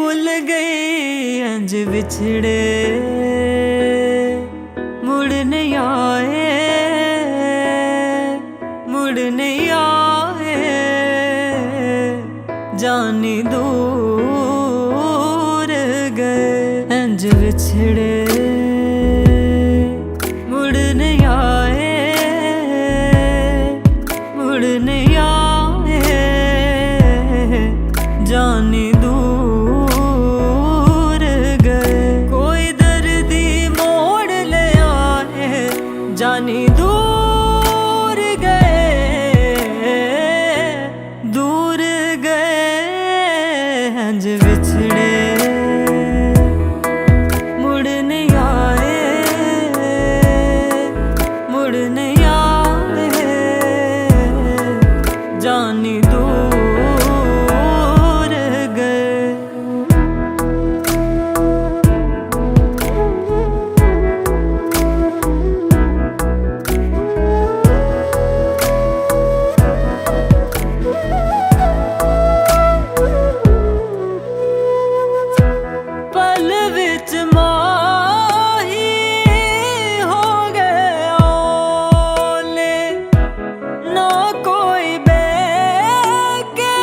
भूल गए अंज बिछड़े, मुड़ नहीं आए, मुड़ नहीं आए, जानी दूर गए अंज बिछड़े, मुड़ नहीं आए, मुड़ नहीं आए, जानी दूर गए। कोई दर्दी मोड़ ले आए, जानी दूर गए, दूर गए अंज बिछड़े, मुड़ नहीं आए, मुड़ नहीं आए, जानी दूर गए। पल विच माही हो गए ओले, ना कोई बह के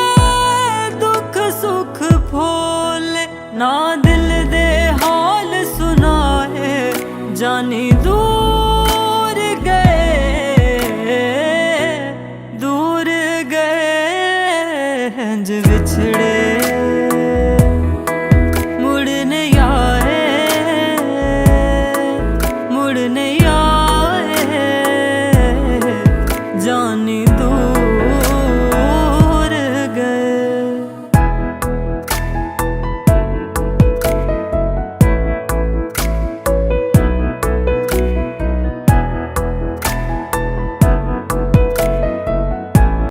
दुख सुख फोले, ना दिल दे हाल सुनाए, जानी दूर